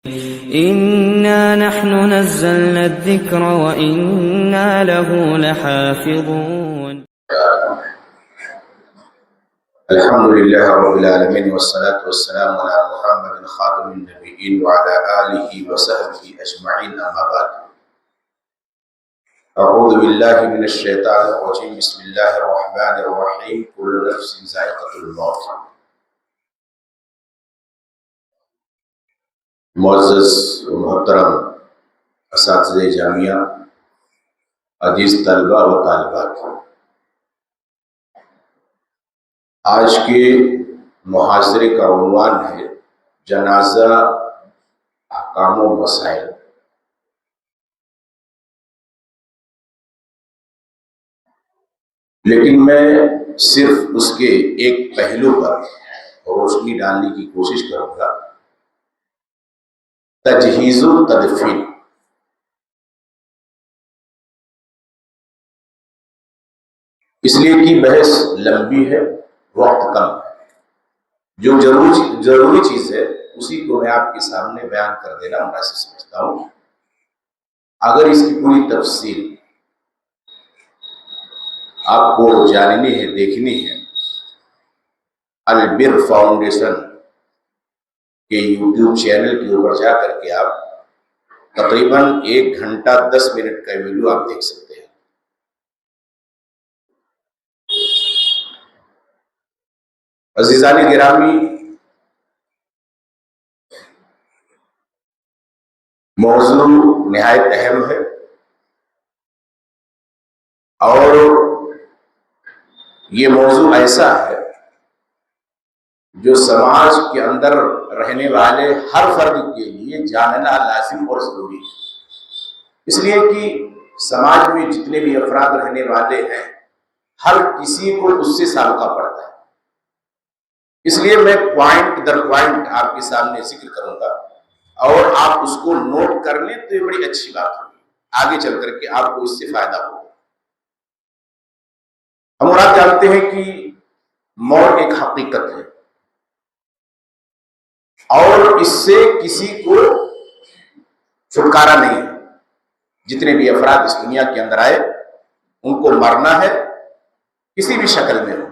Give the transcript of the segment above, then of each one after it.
إنا نحن نزلنا الذكر وإنا له لحافظون. الحمد لله رب العالمين والصلاة والسلام على محمد خاتم النبيين وعلى آله وصحبه أجمعين، أما بعد. أعوذ بالله من الشيطان الرجيم، بسم الله الرحمن الرحيم. كل نفس ذائقة الموت. معزز و محترم اساتذہ جامعہ، عزیز طلبہ و طالبات، آج کے محاضرے کا عنوان ہے جنازہ احکام و مسائل۔ لیکن میں صرف اس کے ایک پہلو پر روشنی ڈالنے کی کوشش کروں گا، تجہیز و تدفین۔ اس لیے کہ بحث لمبی ہے، وقت کم ہے، جو ضروری چیز ہے اسی کو میں آپ کے سامنے بیان کر دینا مناسب سمجھتا ہوں۔ اگر اس کی پوری تفصیل آپ کو جاننی ہے، دیکھنی ہے، البر فاؤنڈیشن کے یوٹیوب چینل کے اوپر جا کر کے آپ تقریباً 1 گھنٹہ 10 منٹ کا ویڈیو آپ دیکھ سکتے ہیں۔ عزیزان گرامی، موضوع نہایت اہم ہے اور یہ موضوع ایسا ہے جو سماج کے اندر رہنے والے ہر فرد کے لیے جاننا لازم اور ضروری ہے۔ اس لیے کہ سماج میں جتنے بھی افراد رہنے والے ہیں، ہر کسی کو اس سے سابقہ پڑتا ہے۔ اس لیے میں پوائنٹ در پوائنٹ آپ کے سامنے ذکر کروں گا اور آپ اس کو نوٹ کر لیں تو یہ بڑی اچھی بات ہوگی، آگے چل کر کے آپ کو اس سے فائدہ ہوگا۔ ہم اور آپ جانتے ہیں کہ موت ایک حقیقت ہے اور اس سے کسی کو چھٹکارا نہیں ہے۔ جتنے بھی افراد اس دنیا کے اندر آئے ان کو مرنا ہے، کسی بھی شکل میں ہو،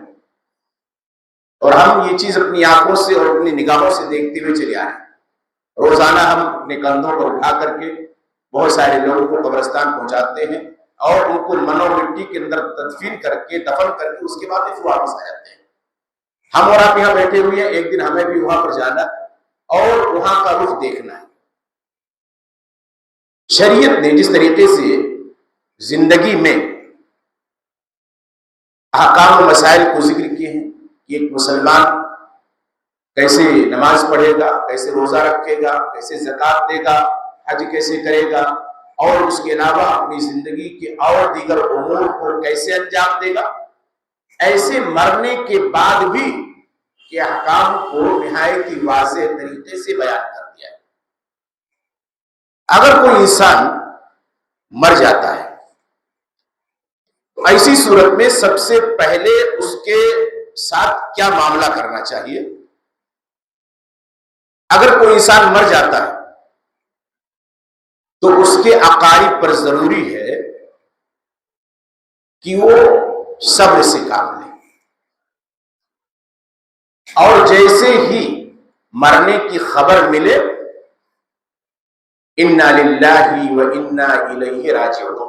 اور ہم یہ چیز اپنی آنکھوں سے اور اپنی نگاہوں سے دیکھتے ہوئے چلے آئے ہیں۔ روزانہ ہم اپنے کندھوں پر اٹھا کر کے بہت سارے لوگوں کو قبرستان پہنچاتے ہیں اور ان کو منو مٹی کے اندر تدفین کر کے دفن کر کے اس کے بعد پھر واپس آ جاتے ہیں۔ ہم اور آپ یہاں بیٹھے ہوئے ہیں، ایک دن ہمیں بھی وہاں پر جانا اور وہاں کا رخ دیکھنا ہے۔ شریعت نے جس طریقے سے زندگی میں احکام و مسائل کو ذکر کیے ہیں کہ ایک مسلمان کیسے نماز پڑھے گا، کیسے روزہ رکھے گا، کیسے زکوٰۃ دے گا، حج کیسے کرے گا، اور اس کے علاوہ اپنی زندگی کے اور دیگر امور کو کیسے انجام دے گا، ایسے مرنے کے بعد بھی کہ احکام کو نہایت ہی واضح طریقے سے بیان کر دیا ہے۔ اگر کوئی انسان مر جاتا ہے تو ایسی صورت میں سب سے پہلے اس کے ساتھ کیا معاملہ کرنا چاہیے؟ اگر کوئی انسان مر جاتا ہے تو اس کے اقارب پر ضروری ہے کہ وہ صبر سے کام لیں، اور جیسے ہی مرنے کی خبر ملے انا للہ و انا الیہ راجعون،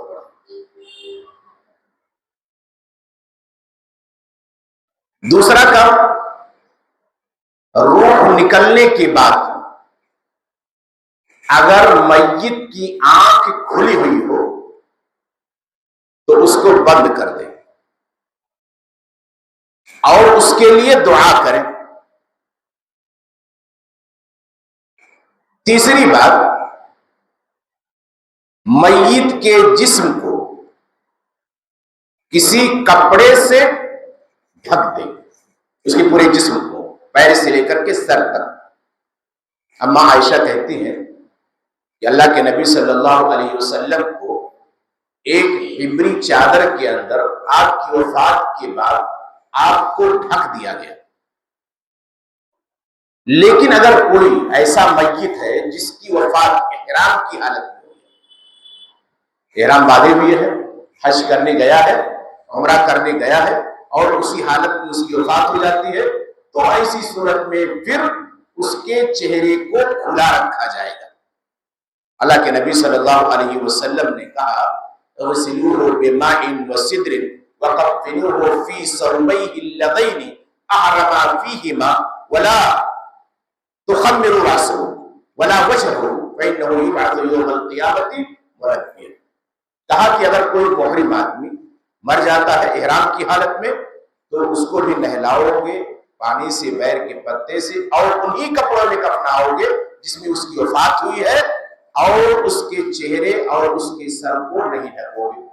دوسرا کام، روح نکلنے کے بعد اگر میت کی آنکھ کھلی ہوئی ہو تو اس کو بند کر دیں اور اس کے لیے دعا کریں۔ تیسری بات، میت کے جسم کو کسی کپڑے سے ڈھک دیں، اس کے پورے جسم کو پیر سے لے کر کے سر تک۔ اما عائشہ کہتی ہیں کہ اللہ کے نبی صلی اللہ علیہ وسلم کو ایک حبری چادر کے اندر آپ کی وفات کے بعد آپ کو ڈھک دیا گیا، لیکن اگر کوئی ایسا میت ہے جس کی وفات احرام کی حالت میں ہوئی، احرام باندھے ہوئے ہے، حج کرنے گیا ہے، عمرہ کرنے گیا ہے، اور اسی حالت میں اس کی وفات ہو جاتی ہے، تو ایسی صورت میں پھر اس کے چہرے کو کھلا رکھا جائے گا۔ اللہ کے نبی صلی اللہ علیہ وسلم نے کہا اغسلوہ بماء وسدر وقفنوہ فی ثوبیہ اللذین احرم فیہما ولا تخمروا راسه ولا وجهه فإنه يبعث يوم القيامة مربيا۔ کہا کہ اگر کوئی محرم آدمی مر جاتا ہے احرام کی حالت میں تو اس کو بھی نہلاؤ گے پانی سے، بیر کے پتے سے، اور انہی کپڑوں میں کفناؤ گے جس میں اس کی وفات ہوئی ہے، اور اس کے چہرے اور اس کے سر کو نہیں ڈھکو گے،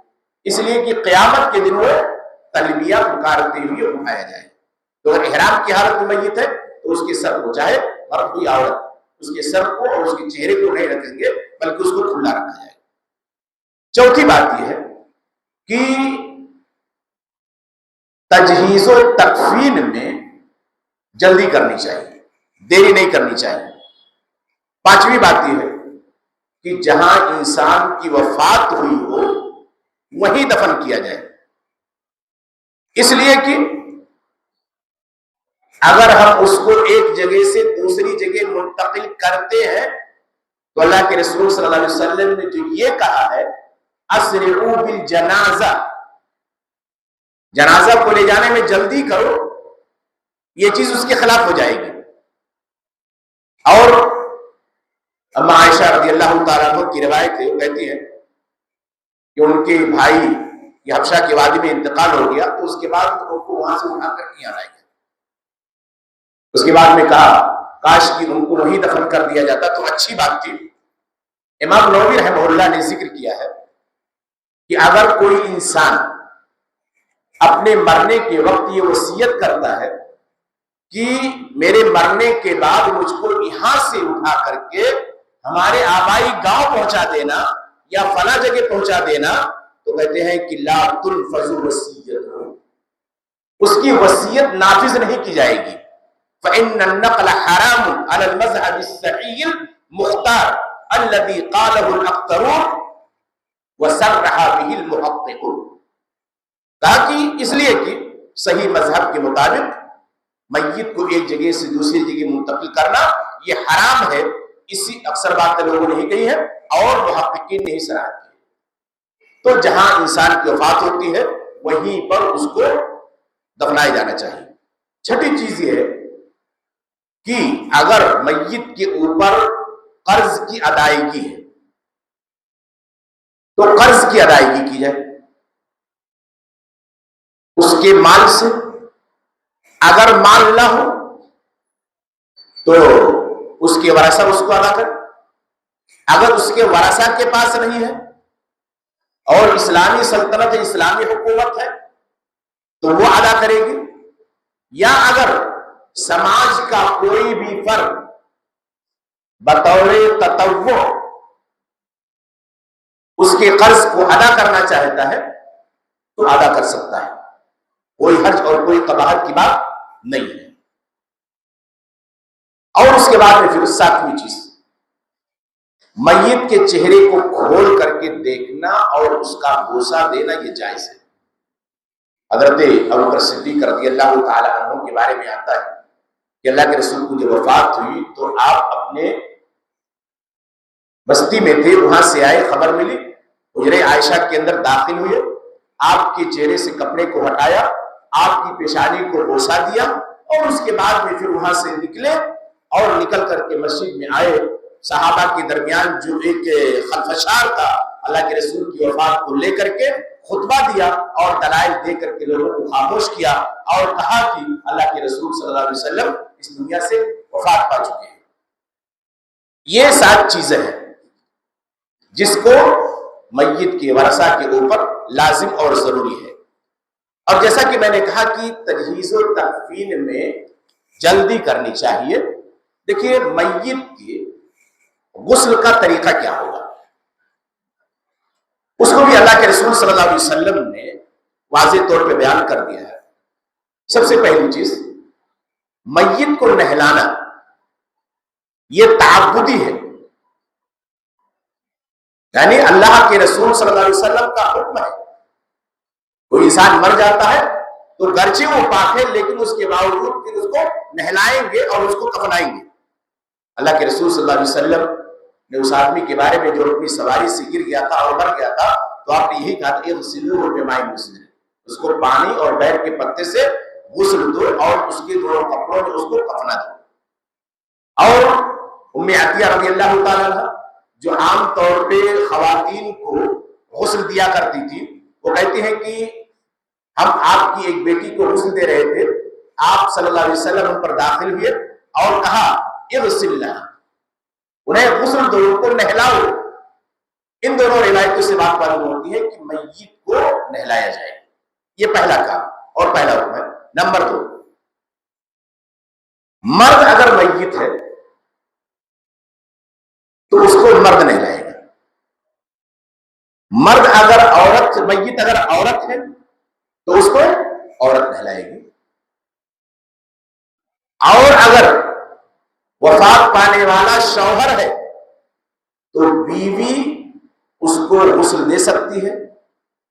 اس لیے کہ قیامت کے دن وہ تلبیہ پکارتے ہوئے اٹھایا جائے۔ تو اگر احرام کی حالت میں میت ہے تو اس کے سر کو، چاہے مرد ہوئی عورت، اس کے سر کو اور اس کے چہرے کو نہیں رکھیں گے بلکہ اس کو کھلا رکھا جائے۔ چوتھی بات یہ ہے کہ تجہیز و تکفین میں جلدی کرنی چاہیے، دیری نہیں کرنی چاہیے۔ پانچویں بات یہ ہے کہ جہاں انسان کی وفات ہوئی ہو وہیں دفن کیا جائے، اس لیے کہ اگر ہم اس کو ایک جگہ سے دوسری جگہ منتقل کرتے ہیں تو اللہ کے رسول صلی اللہ علیہ وسلم نے جو یہ کہا ہے اسرعوا بالجنازہ، جنازہ کو لے جانے میں جلدی کرو، یہ چیز اس کے خلاف ہو جائے گی۔ اور اما عائشہ رضی اللہ تعالیٰ عنہ کی روایت ہے، وہ کہتی ہے کہ ان کے بھائی کی حبشہ کی وادی میں انتقال ہو گیا تو اس کے بعد ان کو وہاں سے اٹھا کر یہاں لائے گئے۔ اس کے بعد میں کہا کاش کہ ان کو وہیں دفن کر دیا جاتا تو اچھی بات تھی۔ امام نووی رحمہ اللہ نے ذکر کیا ہے کہ اگر کوئی انسان اپنے مرنے کے وقت یہ وصیت کرتا ہے کہ میرے مرنے کے بعد مجھ کو یہاں سے اٹھا کر کے ہمارے آبائی گاؤں پہنچا دینا یا فلاں جگہ پہنچا دینا، تو کہتے ہیں کہ لا تنفذ وصیت، اس کی وصیت نافذ نہیں کی جائے گی۔ فإن النقل حرام على المذهب الصحيح المختار الذي قاله الأكثرون وصرح به المحققون، کہا کہ اس لیے کہ صحیح مذہب کے مطابق میت کو ایک جگہ سے دوسری جگہ منتقل کرنا یہ حرام ہے، اسی اکثر باتیں لوگوں نے ہی کہی ہے اور محققین نے ہی صراحت کی۔ تو جہاں انسان کی وفات ہوتی ہے وہیں پر اس کو دفنایا جانا چاہیے۔ چھٹی چیز یہ ہے کہ اگر میت کے اوپر قرض کی ادائیگی ہے تو قرض کی ادائیگی کی جائے اس کے مال سے۔ اگر مال نہ ہو تو اس کے ورثہ اس کو ادا کرے، اگر اس کے ورثہ کے پاس نہیں ہے اور اسلامی سلطنت اسلامی حکومت ہے تو وہ ادا کرے گی، یا اگر سماج کا کوئی بھی فرد بطور تطوع اس کے قرض کو ادا کرنا چاہتا ہے تو ادا کر سکتا ہے، کوئی حرج اور کوئی قباحت کی بات نہیں ہے۔ اور اس کے بعد میں پھر ساتویں چیز، میت کے چہرے کو کھول کر کے دیکھنا اور اس کا بوسہ دینا یہ جائز ہے۔ حضرت ابوبکر صدیق رضی اللہ تعالی عنہ کے بارے میں آتا ہے کہ اللہ کے رسول کو جب وفات ہوئی تو آپ اپنے بستی میں تھے، وہاں سے آئے، خبر ملی، حجرے عائشہ کے اندر داخل ہوئے، آپ کے چہرے سے کپڑے کو ہٹایا، آپ کی پیشانی کو بوسہ دیا، اور اس کے بعد میں پھر وہاں سے نکلے اور نکل کر کے مسجد میں آئے۔ صحابہ کے درمیان جو ایک خلفشار تھا اللہ کے رسول کی وفات کو لے کر کے خطبہ دیا اور دلائل دے کر کے لوگوں کو خاموش کیا اور کہا کہ اللہ کے رسول صلی اللہ علیہ وسلم اس دنیا سے وفات پا چکے ہیں۔ یہ 7 چیزیں ہیں جس کو میت کے ورثہ کے اوپر لازم اور ضروری ہے۔ اور جیسا کہ میں نے کہا کہ تجہیز و تکفین میں جلدی کرنی چاہیے۔ دیکھیے میت کے غسل کا طریقہ کیا ہوگا، اس کو بھی اللہ کے رسول صلی اللہ علیہ وسلم نے واضح طور پہ بیان کر دیا ہے۔ سب سے پہلی چیز، میت کو نہلانا یہ تعبدی ہے، یعنی اللہ کے رسول صلی اللہ علیہ وسلم کا حکم ہے. کوئی انسان مر جاتا ہے تو گرچہ وہ پاک ہے لیکن اس کے باوجود پھر اس کو نہلائیں گے اور اس کو کفنائیں گے. اللہ کے رسول صلی اللہ علیہ وسلم نے اس آدمی کے بارے میں جو اپنی سواری سے گر گیا تھا اور مر گیا تھا تو آپ نے یہی کہا تھا اغسلوہ بماء مسلم، اس کو پانی اور بیل کے پتے سے غسل دو اور اس کے دونوں کپڑوں میں اس کو کفنا دو. اور ام عطیہ رضی اللہ تعالیٰ عنہ جو عام طور پہ خواتین کو غسل دیا کرتی تھی، وہ کہتی ہیں کہ ہم آپ کی ایک بیٹی کو غسل دے رہے تھے، آپ صلی اللہ علیہ وسلم ان پر داخل ہوئے اور کہا اغسلنا، انہیں غسل دو، ان کو نہلاؤ. ان دونوں روایتوں سے بات معلوم ہوتی ہے کہ میت کو نہلایا جائے. یہ پہلا کام اور پہلا حکم ہے. نمبر 2، مرد اگر میت ہے تو اس کو مرد نہلائے گا. مرد اگر عورت، میت اگر عورت ہے تو اس کو عورت نہلائے گی. اور اگر وفات پانے والا شوہر ہے تو بیوی اس کو غسل دے سکتی ہے.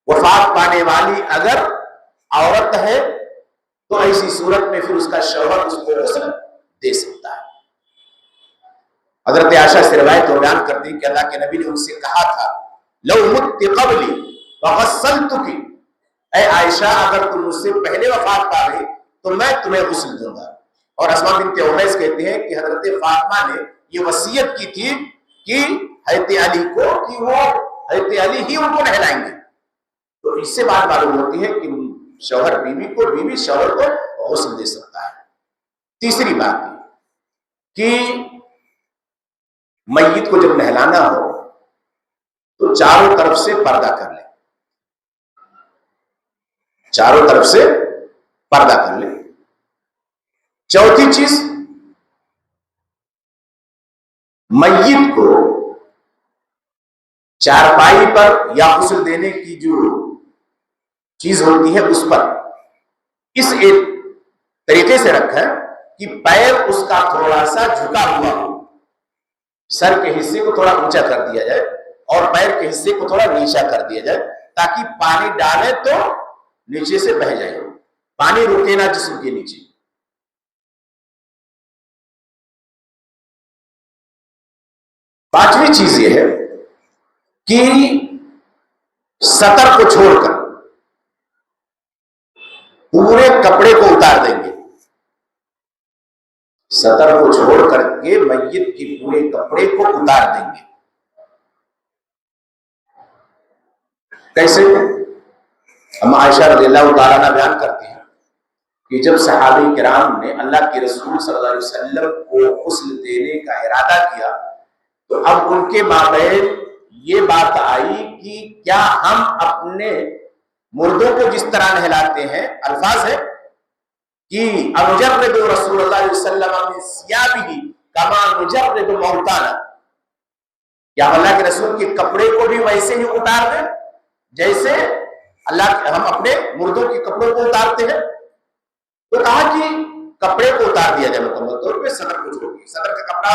وفات پانے والی اگر عورت ہے تو ایسی صورت میں پھر اس کا شوہر اس کو غسل دے سکتا ہے. حضرت عائشہ سے روایت اور بیان کرتی ہے کہ اللہ کے نبی نے ان سے کہا تھا لو مت قبلی فغسلتک، اے عائشہ اگر تم مجھ سے پہلے وفات پا گئی تو میں تمہیں غسل دوں گا. اور اسماء بنت عمیس کہتے ہیں کہ حضرت فاطمہ نے یہ وصیت کی تھی کہ حضرت علی کو کہ وہ حضرت علی ہی ان کو نہلائیں گے. تو اس سے بات معلوم ہوتی ہے کہ شوہر بیوی کو، بیوی شوہر کو غسل دے سکتا ہے. تیسری بات کہ میت کو جب نہلانا ہو تو چاروں طرف سے پردہ کر لے، چاروں طرف سے پردہ کر لے. چوتھی چیز، میت کو چارپائی پر یا غسل دینے کی جو چیز ہوتی ہے اس پر اس ایک طریقے سے رکھا کہ پیر اس کا تھوڑا سا جھکا ہوا ہو، سر کے حصے کو تھوڑا اونچا کر دیا جائے اور پیر کے حصے کو تھوڑا نیچا کر دیا جائے تاکہ پانی ڈالے تو نیچے سے بہہ جائے، پانی رکے نہ جسم کے نیچے. پانچویں چیز یہ ہے کہ سطر کو چھوڑ کر پورے کپڑے کو اتار دیں گے. سطر کو چھوڑ کر کے میت کے پورے کپڑے کو اتار دیں گے. کیسے؟ ہم عائشہ رضی اللہ تعالیٰ عنہ بیان کرتے ہیں کہ جب صحابہ کرام نے اللہ کے رسول صلی اللہ علیہ وسلم کو غسل دینے کا ارادہ کیا تو اب ان کے مابین یہ بات آئی کہ کیا ہم اپنے مردوں کو جس طرح نہلاتے ہیں، الفاظ ہے کہ انجرد رسول اللہ علیہ وسلم من ثیابہ کما نجرد موتانا، کیا اللہ کے رسول کے کپڑے کو بھی ویسے ہی اتار دیں جیسے ہم اپنے مردوں کے کپڑوں کو اتارتے ہیں؟ تو کہا کہ کپڑے کو اتار دیا جائے مکمل طور پہ، صدر کو چھوڑ دیا. صدر کا کپڑا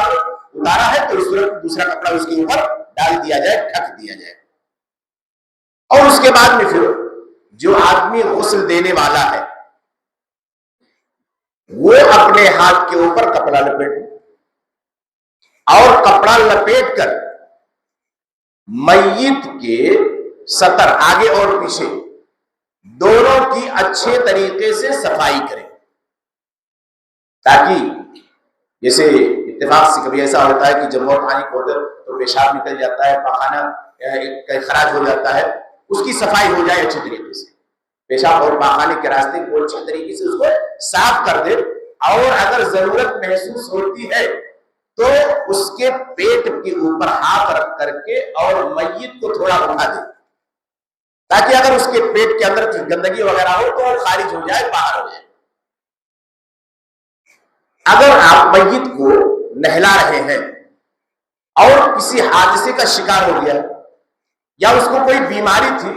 اتارا ہے تو اس صورت دوسرا کپڑا اس کے اوپر ڈال دیا جائے، ڈھک دیا جائے. اور اس کے بعد میں پھر جو آدمی غسل دینے والا ہے وہ اپنے ہاتھ کے اوپر کپڑا لپیٹے اور کپڑا لپیٹ کر میت کے سطر آگے اور پیچھے دونوں کی اچھے طریقے سے صفائی کریں، تاکہ جیسے اتفاق سے کبھی ایسا ہوتا ہے کہ جب موت آنے کو تو پیشاب نکل جاتا ہے، پاخانہ خراج ہو جاتا ہے، اس کی صفائی ہو جائے اچھے طریقے سے، پیشاب اور پاخانے کے راستے کو اچھے طریقے سے اس کو صاف کر دے. اور اگر ضرورت محسوس ہوتی ہے تو اس کے پیٹ کے اوپر ہاتھ رکھ کر کے اور میت کو تھوڑا اٹھا دے تاکہ اگر اس کے پیٹ کے اندر گندگی وغیرہ ہو تو وہ خارج ہو جائے، باہر ہو جائے. اگر آپ میت کو نہلا رہے ہیں اور کسی حادثے کا شکار ہو گیا یا اس کو کوئی بیماری تھی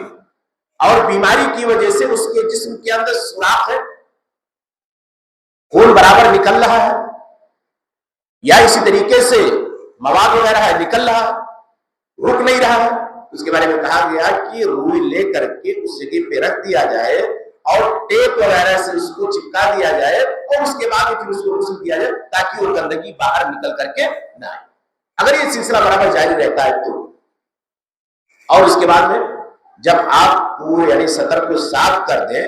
اور بیماری کی وجہ سے اس کے جسم کے اندر سوراخ ہے، خون برابر نکل رہا ہے، یا اسی طریقے سے مواد وغیرہ ہے نکل رہا ہے، رک نہیں رہا ہے، اس کے بارے میں کہا گیا کہ روئی لے کر کے اس جگہ پہ رکھ دیا جائے اور ٹیپ وغیرہ سے اس کو چپکا دیا جائے اور اس کے بعد پھر اس کو غسل دیا جائے تاکہ وہ گندگی باہر نکل کر کے نہ آئے۔ اگر یہ سلسلہ برابر جاری رہتا ہے تو، اور اس کے بعد میں جب آپ پورے یعنی سطر کو صاف کر دیں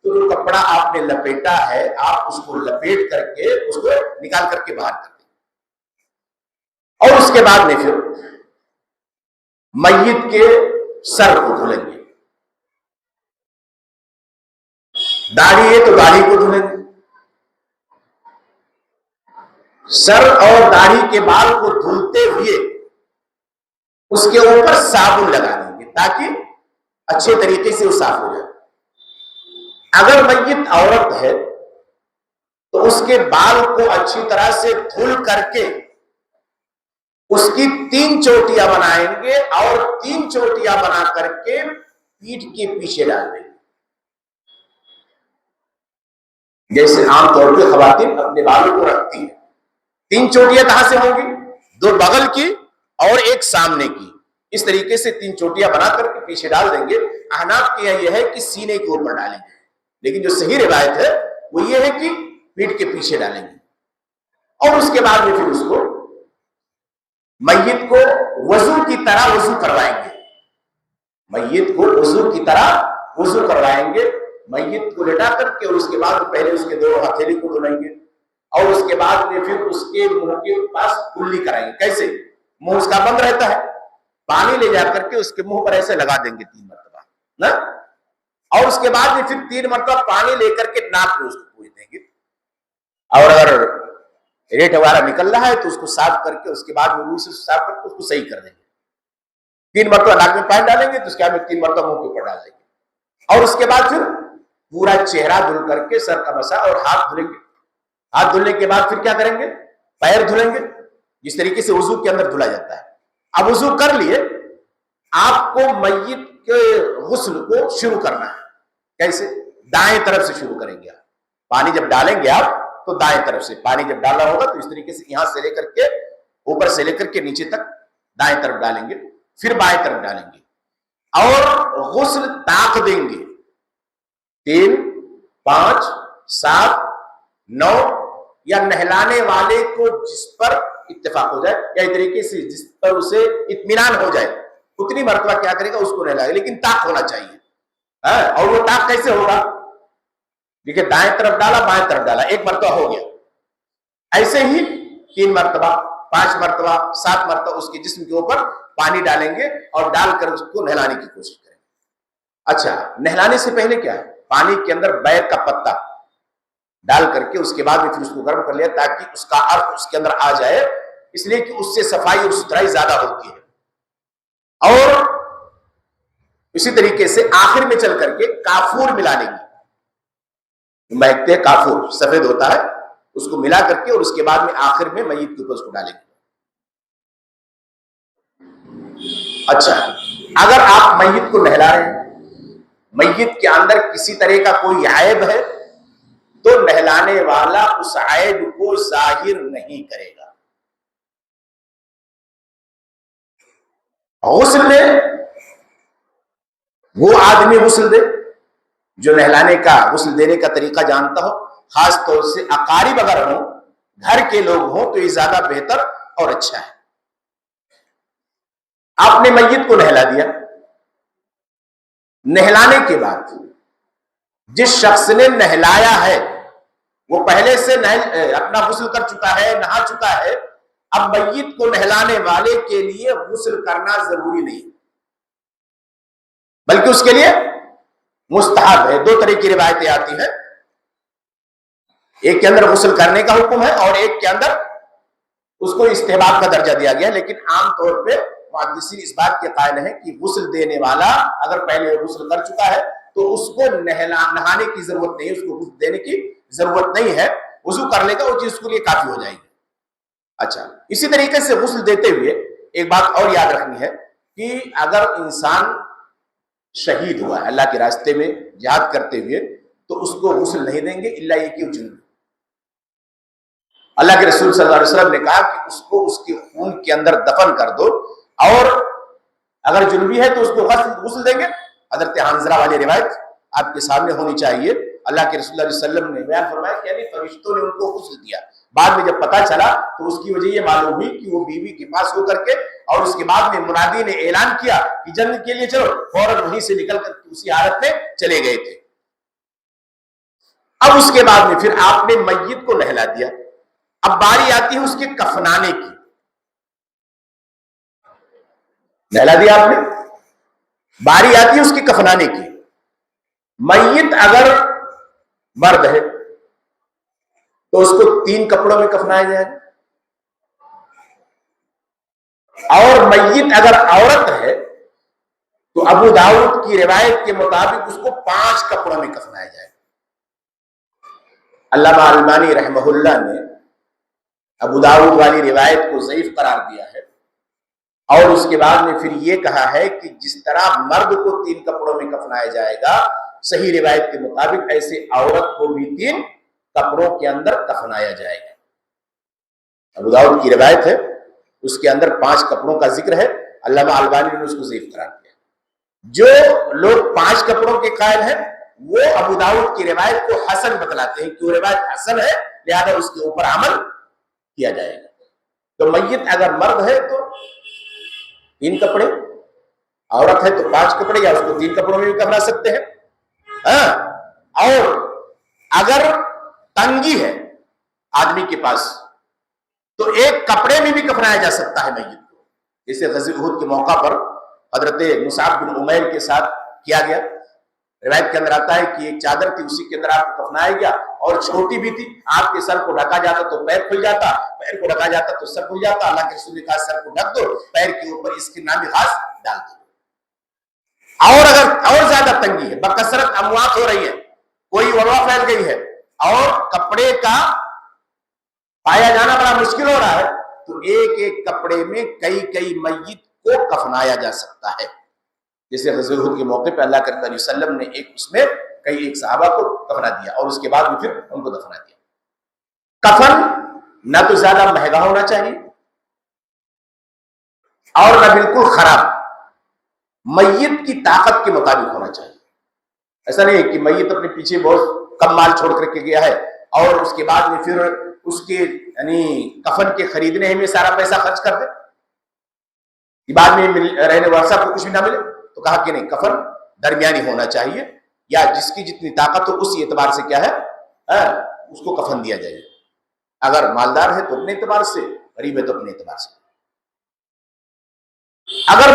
تو جو کپڑا آپ نے لپیٹا ہے آپ اس کو لپیٹ کر کے اس کو نکال کر کے باہر کر دیں، اور اس کے بعد میں پھر میت کے سر کو دھلیں گے، داڑھی ہے تو داڑھی کو دھلیں گے، سر اور داڑھی کے بال کو دھلتے ہوئے اس کے اوپر صابن لگا دیں گے تاکہ اچھے طریقے سے وہ صاف ہو جائے۔ اگر میت عورت ہے تو اس کے بال کو اچھی طرح سے دھل کر کے اس کی 3 چوٹیاں بنائیں گے اور 3 چوٹیاں بنا کر کے پیٹھ کے پیچھے ڈال دیں گے، جیسے عام طور پہ خواتین اپنے بالوں کو رکھتی ہیں۔ 3 چوٹیاں کہاں سے ہوں گی؟ 2 بغل کی اور 1 سامنے کی، اس طریقے سے 3 چوٹیاں بنا کر کے پیچھے ڈال دیں گے۔ احناف کی یہ ہے کہ سینے کے اوپر ڈالیں گے، لیکن جو صحیح روایت ہے وہ یہ ہے کہ پیٹھ کے پیچھے ڈالیں گے، اور اس کے بعد میں پھر اس کو میت کو وضو کی طرح وضو کروائیں گے، میت کو وضو کی طرح وضو کروائیں گے، میت کو لٹا کر کے، اور اس کے بعد پہلے اس کے 2 ہتھیلی کو دھلیں گے اور اس کے بعد میں پھر اس کے منہ کے پاس کلی کرائیں گے۔ کیسے؟ منہ اس کا بند رہتا ہے، پانی لے جا کر کے اس کے منہ پر ایسے لگا دیں گے 3 مرتبہ نا، اور اس کے بعد میں پھر 3 مرتبہ پانی لے کر کے ناک میں اس کو پوچھ دیں گے، اور اگر ریٹ وغیرہ نکل رہا ہے تو اس کو صاف کر کے اس کے بعد روئی سے صاف کر کے اس کو صحیح کر دیں گے۔ 3 مرتبہ ناک میں پانی ڈالیں گے تو اس کے بعد میں 3 مرتبہ منہ کے اوپر ڈال دیں گے، اور اس کے بعد پھر پورا چہرہ دھل کر کے سر کا مسا اور ہاتھ دھلیں گے۔ ہاتھ دھلنے کے بعد پھر کیا کریں گے؟ پیر دھلیں گے، جس طریقے سے وضو کے اندر دھلا جاتا ہے۔ اب وضو کر لیے، آپ کو میت کے غسل کو شروع کرنا ہے۔ کیسے؟ دائیں طرف سے شروع کریں گے آپ، پانی جب ڈالیں گے آپ تو دائیں طرف سے پانی جب ڈالنا ہوگا تو اس طریقے سے یہاں سے لے کر کے اوپر سے لے کر کے نیچے تک دائیں طرف ڈالیں گے، پھر بائیں طرف ڈالیں گے اور غسل طاق دیں گے۔ 3 5 7 9 یا نہلانے والے کو جس پر اتفاق ہو جائے یا اس طریقے سے جس پر اسے اطمینان ہو جائے اتنی مرتبہ کیا کرے گا؟ اس کو نہلائے گا، لیکن طاق ہونا چاہیے۔ اور وہ طاق کیسے ہوگا؟ دیکھیے، دائیں طرف ڈالا، بائیں طرف ڈالا، 1 مرتبہ ہو گیا، ایسے ہی 3 مرتبہ 5 مرتبہ 7 مرتبہ اس کے جسم کے اوپر پانی ڈالیں گے اور ڈال کر اس کو نہلانے کی کوشش کریں گے۔ اچھا، نہلانے سے پہلے کیا ہے؟ پانی کے اندر بیل کا پتا ڈال کر کے اس کے بعد پھر اس کو گرم کر لیا تاکہ اس کا عرق اس کے اندر آ جائے، اس لیے کہ اس سے صفائی اور ستھرائی زیادہ ہوتی ہے۔ اور اسی طریقے سے آخر میں چل کر کے کافور ملا لیں گے، مہکتے کافور سفید ہوتا ہے، اس کو ملا کر کے اور اس کے بعد میں آخر میں میت کے اوپر اس کو ڈالیں گے۔ اچھا، اگر آپ میت کو نہلا رہے ہیں، میت کے اندر کسی طرح کا کوئی عیب ہے تو نہلانے والا اس عیب کو ظاہر نہیں کرے گا۔ غسل میں وہ آدمی غسل دے جو نہلانے کا غسل دینے کا طریقہ جانتا ہو، خاص طور سے اقارب اگر ہوں، گھر کے لوگ ہوں تو یہ زیادہ بہتر اور اچھا ہے۔ آپ نے میت کو نہلا دیا، نہلانے کے بعد جس شخص نے نہلایا ہے وہ پہلے سے اپنا غسل کر چکا ہے، نہا چکا ہے، اب میت کو نہلانے والے کے لیے غسل کرنا ضروری نہیں، بلکہ اس کے لیے مستحب ہے۔ 2 طرح کی روایتیں آتی ہیں، ایک کے اندر غسل کرنے کا حکم ہے اور ایک کے اندر اس کو استحباب کا درجہ دیا گیا، لیکن عام طور پہ محدثین اس بات کے قائل ہیں کہ غسل دینے والا اگر پہلے غسل کر چکا ہے تو اس کو نہانے کی ضرورت نہیں ہے، اس کو غسل دینے کی ضرورت نہیں ہے، وضو کر لے گا، وہ چیز اس کے لیے کافی ہو جائے گی۔ اچھا، اسی طریقے سے غسل دیتے ہوئے ایک بات اور یاد رکھنی ہے کہ اگر انسان شہید ہوا ہے اللہ کے راستے میں جہاد کرتے ہوئے تو اس کو غسل نہیں دیں گے الا یہ کہ جنوب۔ اللہ کے رسول صلی اللہ علیہ وسلم نے کہا کہ اس کو اس کے خون کے اندر دفن کر دو، اور اگر جنبی ہے تو اس کو غسل دیں گے۔ حضرت حنظلہ والی روایت آپ کے سامنے ہونی چاہیے۔ اللہ کے رسول صلی اللہ علیہ وسلم نے بیان فرمایا کہ یعنی فرشتوں نے ان کو غسل دیا۔ بعد میں جب پتا چلا تو اس کی وجہ یہ معلوم ہوئی کہ وہ بیوی کے پاس ہو کر کے، اور اس کے بعد میں منادی نے اعلان کیا کہ جنت کے لیے چلو، فوراً وہیں سے نکل کر اسی حالت میں چلے گئے تھے۔ اب اس کے بعد میں پھر آپ نے میت کو نہلا دیا، اب باری آتی ہے اس کے کفنانے کی۔ نہلا دیا آپ نے، باری آتی ہے اس کے کفنانے کی۔ میت اگر مرد ہے تو اس کو 3 کپڑوں میں کفنایا جائے، اور میت اگر عورت ہے تو ابو داؤد کی روایت کے مطابق اس کو 5 کپڑوں میں کفنایا جائے۔ علامہ البانی رحمہ اللہ نے ابو داؤد والی روایت کو ضعیف قرار دیا ہے، اور اس کے بعد میں پھر یہ کہا ہے کہ جس طرح مرد کو 3 کپڑوں میں کفنایا جائے گا، صحیح روایت کے مطابق ایسے عورت کو بھی 3 کپڑوں کے اندر کفنایا جائے گا۔ ابو داؤد کی روایت ہے، اس کے اندر 5 کپڑوں کا ذکر ہے، علامہ البانی نے اس کو ضعیف قرار دیا۔ جو لوگ 5 کپڑوں کے قائل ہیں وہ ابو داؤد کی روایت کو حسن بتلاتے ہیں کہ وہ روایت حسن ہے، لہذا اس کے اوپر عمل کیا جائے گا۔ تو میت اگر مرد ہے تو 3 کپڑے، عورت ہے تو 5 کپڑے، یا اس کو 3 کپڑوں میں بھی کفنا سکتے ہیں۔ اور اگر تنگی ہے آدمی کے پاس تو 1 کپڑے میں بھی کفنایا جا سکتا ہے میت کو، جیسے غزوہ احد کے موقع پر حضرت مصعب بن عمیر کے ساتھ کیا گیا۔ روایت کے اندر آتا ہے کہ ایک چادر تھی، اسی کے اندر آپ کو کفنایا گیا، اور چھوٹی بھی تھی، آپ کے سر کو ڈھکا جاتا تو پیر کھل جاتا، پیر کو ڈھکا جاتا تو سر کھل جاتا۔ اللہ کے رسول نے کہا سر کو ڈھک دو، پیر کے اوپر اس کی نامی خاص ڈال دو۔ اور اگر اور زیادہ تنگی ہے، بکثرت اموات ہو رہی ہے، کوئی وبا پھیل گئی ہے اور کپڑے کا پایا جانا بڑا مشکل ہو رہا ہے، تو 1 کپڑے میں کئی میت کو کفنایا جا سکتا ہے۔ جیسے غزوہ احد کے موقع پہ اللہ کے رسول صلی اللہ علیہ وسلم نے اس میں ایک صحابہ کو کفنا دیا، اور اس کے بعد بھی پھر ان کو دفنا دیا۔ کفن نہ تو زیادہ مہنگا ہونا چاہیے اور نہ بالکل خراب، میت کی طاقت کے مطابق ہونا چاہیے۔ ایسا نہیں ہے کہ میت اپنے پیچھے بہت کم مال چھوڑ کر کے گیا ہے اور اس کے بعد میں پھر اس کے یعنی کفن کے خریدنے میں سارا پیسہ خرچ کر دے، بعد میں رہنے ورثہ کو کچھ بھی نہ ملے۔ تو کہا کہ نہیں، کفن درمیانی ہونا چاہیے، یا جس کی جتنی طاقت ہو اسی اعتبار سے کیا ہے اس کو کفن دیا جائے۔ اگر مالدار ہے تو اپنے اعتبار سے، غریب ہے تو اپنے اعتبار سے۔ اگر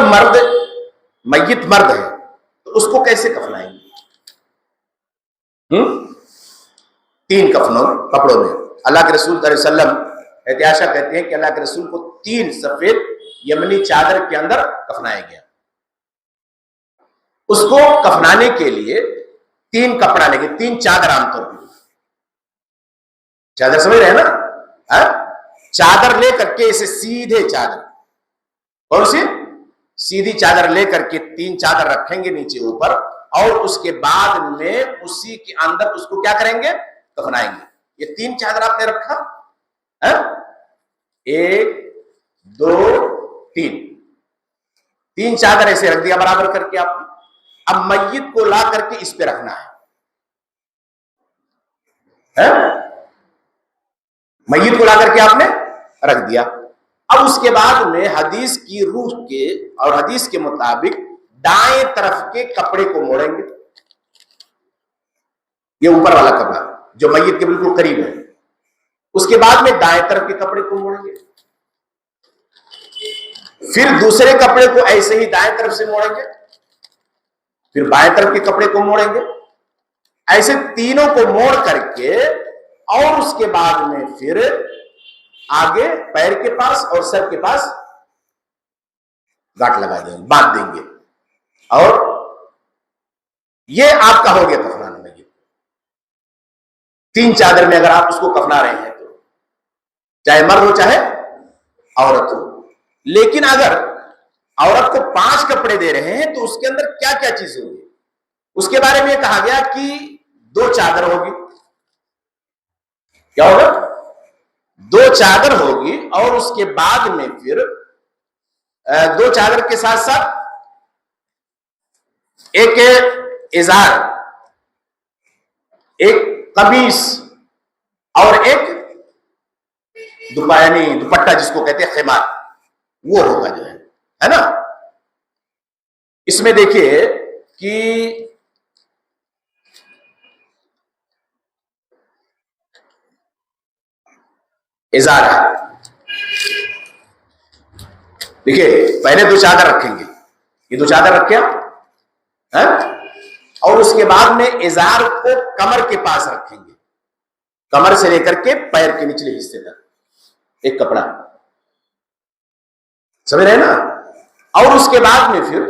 میت مرد ہے تو اس کو کیسے کفنائیں گے؟ 3 کپڑوں میں۔ اللہ کے رسول صلی اللہ علیہ وسلم احتیاشہ کہتے ہیں کہ اللہ کے رسول کو 3 سفید یمنی چادر کے اندر کفنایا گیا۔ اس کو کفنانے کے لیے 3 کپڑا لے گئے، 3 چادر عام طور پہ، چادر سمجھ رہے ہیں نا، چادر لے کر کے اسے سیدھے چادر، کون سی سیدھی چادر لے کر کے 3 چادر رکھیں گے نیچے اوپر، اور اس کے بعد میں اسی کے اندر اس کو کیا کریں گے؟ کفنائیں گے۔ یہ 3 چادر آپ نے رکھا، 1 2 3 چادر ایسے رکھ دیا برابر کر کے آپ نے۔ اب میت کو لا کر کے اس پہ رکھنا ہے، میت کو لا کر کے آپ نے رکھ دیا۔ اب اس کے بعد میں حدیث کی روح کے اور حدیث کے مطابق دائیں طرف کے کپڑے کو موڑیں گے، یہ اوپر والا کپڑا جو میت کے بالکل قریب ہے، اس کے بعد میں دائیں طرف کے کپڑے کو موڑیں گے، پھر دوسرے کپڑے کو ایسے ہی دائیں طرف سے موڑیں گے، پھر بائیں طرف کے کپڑے کو موڑیں گے، ایسے تینوں کو موڑ کر کے، اور اس کے بعد میں پھر آگے پیر کے پاس اور سر کے پاس گاٹھ لگا دیں گے، باندھ دیں گے، اور یہ آپ کا ہو گیا کفنانے میں۔ 3 چادر میں اگر آپ اس کو کفنا رہے ہیں تو چاہے مرد ہو چاہے عورت ہو، لیکن اگر عورت کو 5 کپڑے دے رہے ہیں تو اس کے اندر کیا کیا چیز ہوگی؟ اس کے بارے میں یہ کہا گیا کہ 2 چادر ہوگی، کیا ہوگا؟ دو چادر ہوگی اور اس کے بعد میں پھر دو چادر کے ساتھ ساتھ ایک ازار، ایک قمیص اور ایک دوپٹہ جس کو کہتے ہیں خیمار، وہ ہوگا جو ہے نا. اس میں دیکھیے کہ ازار ہے، دیکھیے پہلے دو چادر رکھیں گے، یہ دو چادر رکھے اور اس کے بعد میں ازار کو کمر کے پاس رکھیں گے، کمر سے لے کر کے پیر کے نچلے حصے تک ایک کپڑا، سمجھ رہے ہیں نا. اور اس کے بعد میں پھر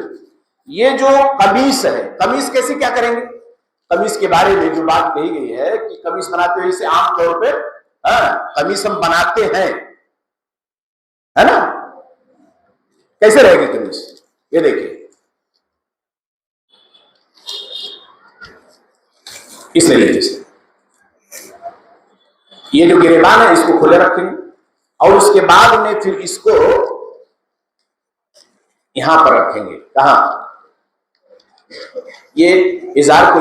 یہ جو قمیص ہے، قمیص کیسے کیا کریں گے؟ قمیص کے بارے میں جو بات کہی گئی ہے کہ قمیص بناتے ہوئے اسے عام طور پہ قمیص ہم بناتے ہیں، ہے نا. کیسے رہے گی قمیص؟ یہ دیکھیں، اس طریقے سے یہ جو گریبان ہے اس کو کھلے رکھیں گے اور اس کے بعد میں پھر اس کو یہاں پر رکھیں گے. کہاں؟ یہ ازار کو